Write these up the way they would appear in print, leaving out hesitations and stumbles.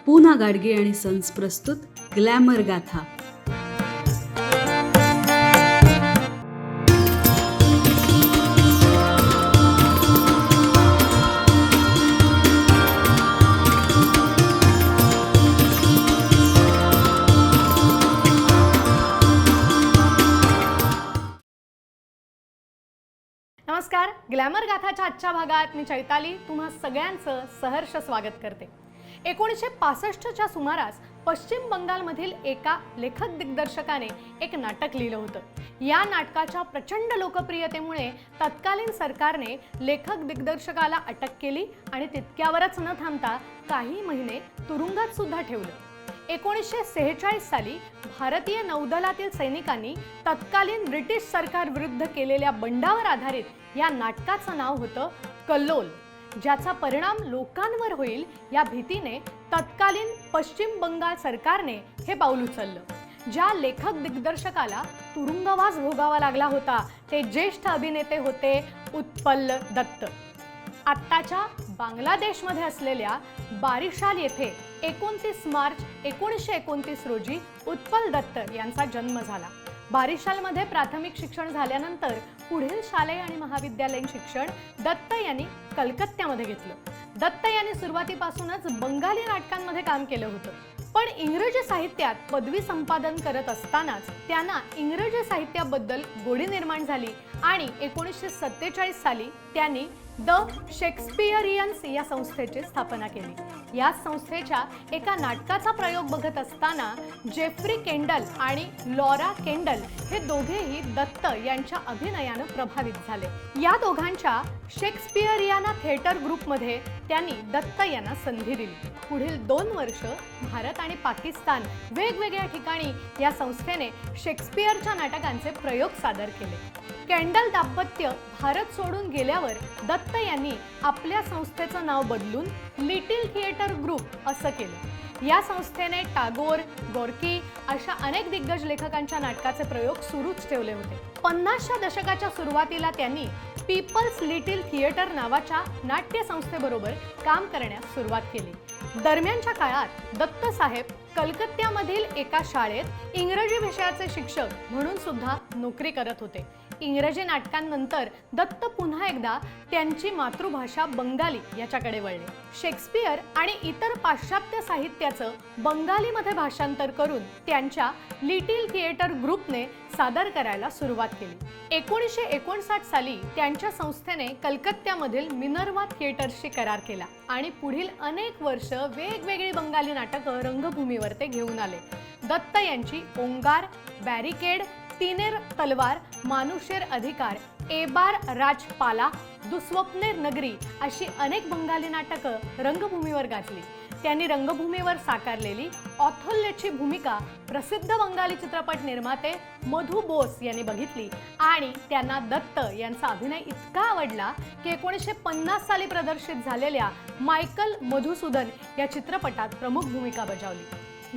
पूना गाडगे आणि सन्स प्रस्तुत ग्लॅमर गाथा. नमस्कार. ग्लॅमर गाथाच्या आजच्या भागात मी चैताली तुम्हा सगळ्यांचं सहर्ष स्वागत करते. 1965च्या सुमारास पश्चिम बंगालमधील एका लेखक दिग्दर्शकाने एक नाटक लिहिलं होतं. या नाटकाच्या प्रचंड लोकप्रियतेमुळे तत्कालीन सरकारने लेखक दिग्दर्शकाला अटक केली आणि तितक्यावरच न थांबता काही महिने तुरुंगात सुद्धा ठेवलं. 1946 साली भारतीय नौदलातील सैनिकांनी तत्कालीन ब्रिटिश सरकार विरुद्ध केलेल्या बंडावर आधारित या नाटकाचं नाव होतं कल्लोल. ज्याचा परिणाम लोकांवर होईल या भीतीने तत्कालीन पश्चिम बंगाल सरकारने हे पाऊल उचललं. ज्या लेखक दिग्दर्शकाला तुरुंगवास भोगावा लागला होता ते ज्येष्ठ अभिनेते होते उत्पल दत्त. आत्ताच्या बांगलादेशमध्ये असलेल्या बारिशाल येथे 29 मार्च 1929 रोजी उत्पल दत्त यांचा जन्म झाला. बारिशालमध्ये प्राथमिक शिक्षण झाल्यानंतर पुढील शालेय आणि महाविद्यालयीन शिक्षण दत्त यांनी कलकत्त्यामध्ये घेतलं. दत्त यांनी सुरुवातीपासूनच बंगाली नाटकांमध्ये काम केलं होतं, पण इंग्रजी साहित्यात पदवी संपादन करत असतानाच त्यांना इंग्रजी साहित्याबद्दल गोडी निर्माण झाली आणि 1947 साली त्यांनी द शेक्सपियरियन्स या संस्थेची स्थापना केली. या संस्थेच्या एका नाटकाचा प्रयोग बघत असताना जेफ्री केंडल आणि लॉरा केंडल हे दोघेही दत्त यांच्या अभिनयानं प्रभावित झाले. या दोघांच्या शेक्सपियरियाना थिएटर ग्रुपमध्ये त्यांनी दत्त यांना संधी दिली. पुढील 2 वर्ष भारत आणि पाकिस्तान वेगवेगळ्या ठिकाणी या संस्थेने शेक्सपियरच्या नाटकांचे प्रयोग सादर केले. केंडल दाम्पत्य भारत सोडून गेल्यावर दत्त यांनी आपल्या संस्थेचं नाव बदलून लिटिल थिएटर ग्रुप असं केलं. या संस्थेने टागोर, गोर्की अशा अनेक दिग्गज लेखकांच्या नाटकाचे प्रयोग सुरूच ठेवले होते. 50च्या दशकाच्या सुरुवातीला त्यांनी पीपल्स लिटिल थिएटर नावाच्या नाट्य संस्थेबरोबर काम करण्यास सुरुवात केली. दरम्यानच्या काळात दत्त साहेब कलकत्त्यामधील एका शाळेत इंग्रजी विषयाचे शिक्षक म्हणून सुद्धा नोकरी करत होते. इंग्रजी नाटकांनंतर दत्त पुन्हा एकदा त्यांची मातृभाषा बंगाली याच्याकडे वळले. शेक्सपियर आणि इतर पाश्चात्य साहित्याचं बंगालीमध्ये भाषांतर करून त्यांच्या लिटिल थिएटर ग्रुपने सादर करायला सुरुवात केली. 1959 साली त्यांच्या संस्थेने कलकत्त्यामधील मिनर्वा थिएटर्सशी करार केला आणि पुढील अनेक वर्ष वेगवेगळी बंगाली नाटकं रंगभूमीवर ते घेऊन आले. दत्त यांची ओंगार, बॅरिकेड, तीनेर तलवार, मानुषेर अधिकार, एबार राजपाला, दुस्वप्नेर नगरी अशी अनेक बंगाली नाटकं रंगभूमीवर गाजली. त्यांनी रंगभूमीवर साकारलेली ऑथोल्लोची भूमिका प्रसिद्ध बंगाली चित्रपट निर्माते मधु बोस यांनी बघितली आणि त्यांना दत्त यांचा अभिनय इतका आवडला की 1950 साली प्रदर्शित झालेल्या मायकल मधुसूदन या चित्रपटात प्रमुख भूमिका बजावली.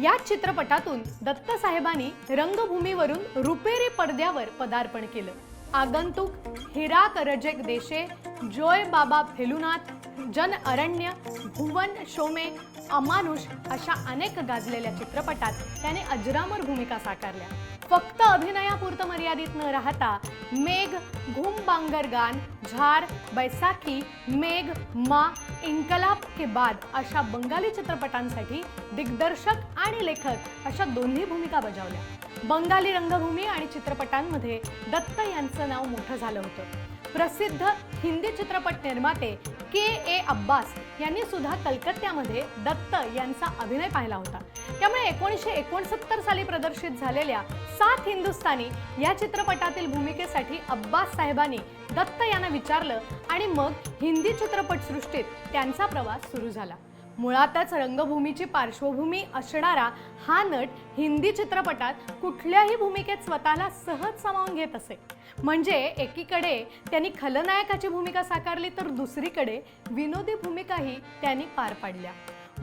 या चित्रपटातून दत्त साहेबांनी रंगभूमीवरून रुपेरी पडद्यावर पदार्पण केलं. आगंतुक, हिराक रजेक देशे, जोय बाबा फेलुनाथ, जन अरण्य, भुवन शोमे, अमानुष अशा अनेक गाजलेल्या चित्रपटात त्याने अजरामर भूमिका साकारल्या. फक्त अभिनयापुरतं मर्यादित न राहता मेघ, घूम बांगर गान, झार, बैसाखी, मेघ, मा, इन्कलाब के बाद अशा बंगाली चित्रपटांसाठी दिग्दर्शक आणि लेखक अशा दोन्ही भूमिका बजावल्या. बंगाली रंगभूमी आणि चित्रपटांमध्ये दत्त यांचं नाव मोठं झालं होतं. प्रसिद्ध हिंदी चित्रपट निर्माते के.ए. अब्बास यांनी सुद्धा कलकत्त्यामध्ये दत्त यांचा अभिनय पाहिला होता. त्यामुळे 1969 साली प्रदर्शित झालेल्या 7 हिंदुस्तानी या चित्रपटातील भूमिकेसाठी अब्बास साहेबांनी दत्त यांना विचारलं आणि मग हिंदी चित्रपटसृष्टीत त्यांचा प्रवास सुरू झाला. मुळातच रंगभूमीची पार्श्वभूमी असणारा हा नट हिंदी चित्रपटात कुठल्याही भूमिकेत स्वतःला सहज सामावून घेत असे. म्हणजे एकीकडे त्यांनी खलनायकाची भूमिका साकारली तर दुसरीकडे विनोदी भूमिकाही त्यांनी पार पाडल्या.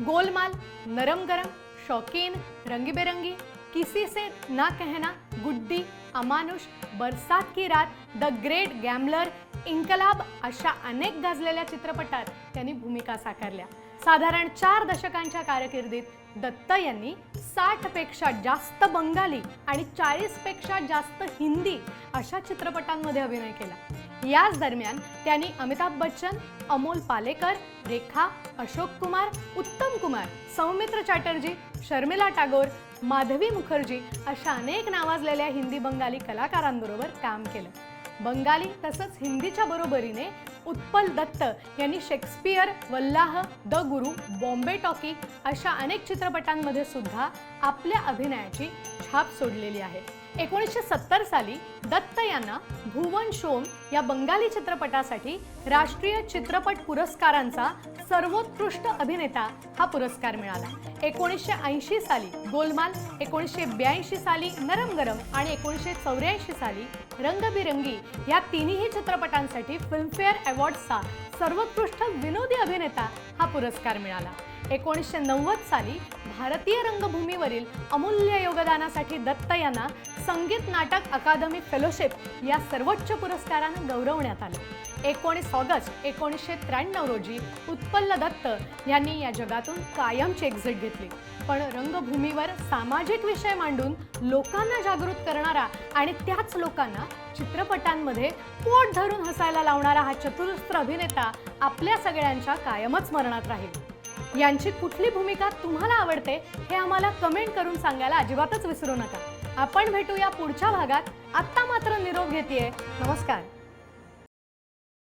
गोलमाल, नरम गरम, शौकीन, रंगीबेरंगी, किसी से ना कहना, गुड्डी, अमानुष, बरसात की रात, द ग्रेट गॅम्बलर, इन्कलाब अशा अनेक गाजलेल्या चित्रपटात त्यांनी भूमिका साकारल्या. साधारण 4 दशकांच्या कारकिर्दीत दत्त यांनी 60 पेक्षा जास्त बंगाली आणि 40 पेक्षा जास्त हिंदी अशा चित्रपटांमध्ये अभिनय केला। याच दरम्यान त्यांनी अमिताभ बच्चन, अमोल पालेकर, रेखा, अशोक कुमार, उत्तम कुमार, सौमित्र चॅटर्जी, शर्मिला टागोर, माधवी मुखर्जी अशा अनेक नावाजलेल्या हिंदी बंगाली कलाकारांबरोबर काम केलं। बंगाली तसंच हिंदीच्या बरोबरीने उत्पल दत्त यांनी Shakespeare, Wallah, the Guru, Bombay talkie अशा अनेक चित्रपटांमध्ये सुद्धा आपल्या अभिनयाची छाप सोडलेली आहे। 1970 साली दत्त यांना भुवन शोम या बंगाली चित्रपटासाठी राष्ट्रीय चित्रपट पुरस्कारांचा सर्वोत्कृष्ट अभिनेता हा पुरस्कार मिळाला। 1980 साली गोलमाल, 1982 साली नरम गरम आणि 1984 साली रंगबिरंगी या तिन्ही चित्रपटांसाठी फिल्मफेअर अवॉर्ड्सचा सर्वोत्कृष्ट विनोदी अभिनेता हा पुरस्कार मिळाला। 1990 साली भारतीय रंगभूमीवरील अमूल्य योगदानासाठी दत्त यांना संगीत नाटक अकादमी फेलोशिप या सर्वोच्च पुरस्काराने गौरवण्यात आले। 19 ऑगस्ट 1993 रोजी उत्पल दत्त यांनी या जगातून कायमची एक्झिट घेतली। पण रंगभूमीवर सामाजिक विषय मांडून लोकांना जागृत करणारा आणि त्याच लोकांना चित्रपटांमध्ये पोट धरून हसायला लावणारा हा चतुरस्र अभिनेता आपल्या सगळ्यांच्या कायमच स्मरणात राहील। यांची कुठली भूमिका तुम्हाला आवडते हे आम्हाला कमेंट करून सांगायला अजिबातच विसरू नका। आपण भेटूया पुढच्या भागात। आत्ता मात्र निरोप घेतेय। नमस्कार।